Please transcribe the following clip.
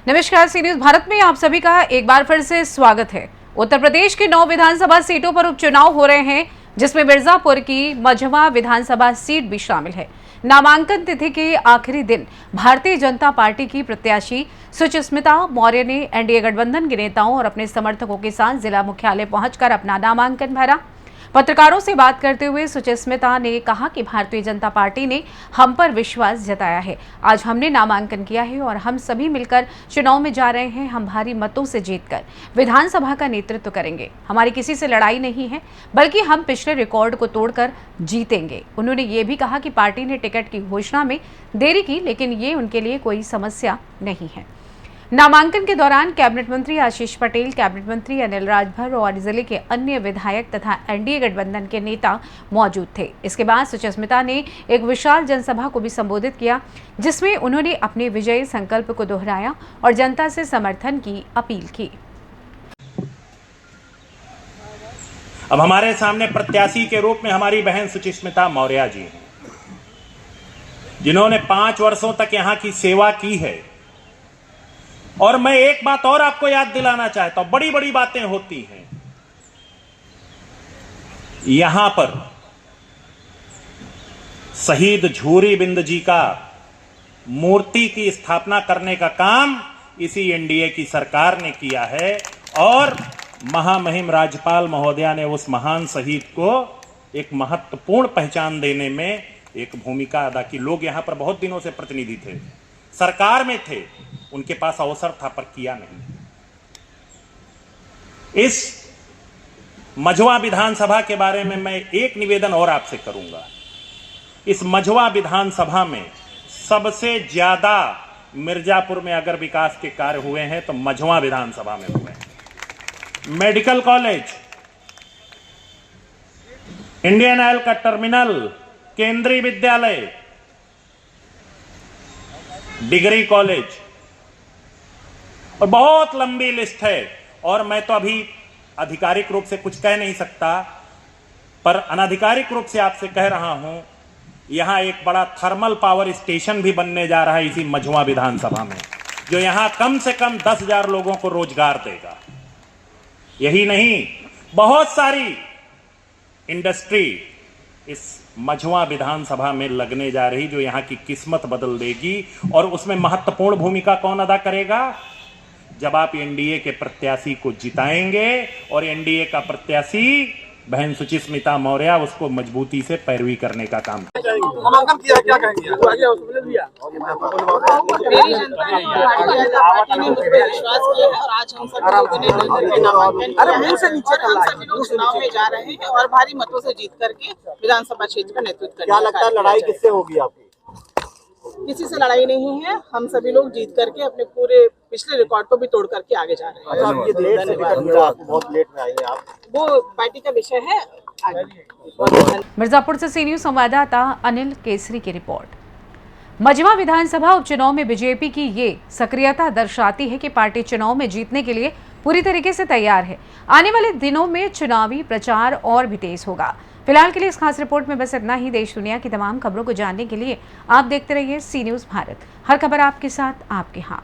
नमस्कार, सी न्यूज भारत में आप सभी का एक बार फिर से स्वागत है। उत्तर प्रदेश की 9 विधानसभा सीटों पर उपचुनाव हो रहे हैं, जिसमें मिर्जापुर की मझवा विधानसभा सीट भी शामिल है। नामांकन तिथि के आखिरी दिन भारतीय जनता पार्टी की प्रत्याशी सुचिस्मिता मौर्य ने एनडीए गठबंधन के नेताओं और अपने समर्थकों के साथ जिला मुख्यालय पहुंचकर अपना नामांकन भरा। पत्रकारों से बात करते हुए सुचिस्मिता ने कहा कि भारतीय जनता पार्टी ने हम पर विश्वास जताया है। आज हमने नामांकन किया है और हम सभी मिलकर चुनाव में जा रहे हैं। हम भारी मतों से जीतकर विधानसभा का नेतृत्व करेंगे। हमारी किसी से लड़ाई नहीं है, बल्कि हम पिछले रिकॉर्ड को तोड़कर जीतेंगे। उन्होंने ये भी कहा कि पार्टी ने टिकट की घोषणा में देरी की, लेकिन ये उनके लिए कोई समस्या नहीं है। नामांकन के दौरान कैबिनेट मंत्री आशीष पटेल, कैबिनेट मंत्री अनिल राजभर और जिले के अन्य विधायक तथा एनडीए गठबंधन के नेता मौजूद थे। इसके बाद सुचिस्मिता ने एक विशाल जनसभा को भी संबोधित किया, जिसमें उन्होंने अपने विजयी संकल्प को दोहराया और जनता से समर्थन की अपील की। अब हमारे सामने प्रत्याशी के रूप में हमारी बहन सुचिस्मिता मौर्य जी हैं, जिन्होंने 5 वर्षों तक यहां की सेवा की है। और मैं एक बात और आपको याद दिलाना चाहता हूं, बड़ी बड़ी बातें होती हैं। यहां पर शहीद झूरी बिंद जी का मूर्ति की स्थापना करने का काम इसी एनडीए की सरकार ने किया है और महामहिम राज्यपाल महोदया ने उस महान शहीद को एक महत्वपूर्ण पहचान देने में एक भूमिका अदा की। लोग यहां पर बहुत दिनों से प्रतिनिधि थे, सरकार में थे, उनके पास अवसर था पर किया नहीं। इस मझवा विधानसभा के बारे में मैं एक निवेदन और आपसे करूंगा। इस मझवा विधानसभा में सबसे ज्यादा मिर्जापुर में अगर विकास के कार्य हुए हैं तो मझवा विधानसभा में हुए हैं। मेडिकल कॉलेज, इंडियन ऑयल का टर्मिनल, केंद्रीय विद्यालय, डिग्री कॉलेज और बहुत लंबी लिस्ट है। और मैं तो अभी आधिकारिक रूप से कुछ कह नहीं सकता, पर अनाधिकारिक रूप से आपसे कह रहा हूं, यहां एक बड़ा थर्मल पावर स्टेशन भी बनने जा रहा है इसी मझवा विधानसभा में, जो यहां कम से कम 10,000 लोगों को रोजगार देगा। यही नहीं, बहुत सारी इंडस्ट्री इस मझवा विधानसभा में लगने जा रही, जो यहां की किस्मत बदल देगी। और उसमें महत्वपूर्ण भूमिका कौन अदा करेगा? जब आप एनडीए के प्रत्याशी को जिताएंगे और एनडीए का प्रत्याशी बहन सुचिस्मिता मौर्य उसको मजबूती से पैरवी करने का काम नामांकन किया, क्या कहेंगे? मेरी जनता पार्टी ने मुझ पर विश्वास किया है और आज हम सब लोगों ने मिलकर नामांकन किया है और हम सभी लोग चुनाव में जा रहे हैं और भारी मतों से जीत करके विधानसभा क्षेत्र का नेतृत्व करेंगे। क्या लगता है लड़ाई किससे होगी आपकी? किसी से लड़ाई नहीं है, हम सभी लोग जीत करके अपने पूरे पिछले रिकॉर्ड को भी तोड़ करके आगे जा रहे हैं। अच्छा, ये लेट से टिकट मिला आपको, बहुत लेट में आई हैं आप। वो पार्टी का विषय है आगे। मिर्जापुर से सी न्यूज संवाददाता अनिल केसरी की रिपोर्ट। मझवा विधानसभा उपचुनाव में बीजेपी की ये सक्रियता दर्शाती है कि पार्टी चुनाव में जीतने के लिए पूरी तरीके से तैयार है। आने वाले दिनों में चुनावी प्रचार और भी तेज होगा। फिलहाल के लिए इस खास रिपोर्ट में बस इतना ही। देश दुनिया की तमाम खबरों को जानने के लिए आप देखते रहिए सी न्यूज भारत। हर खबर आपके साथ, आपके हाथ।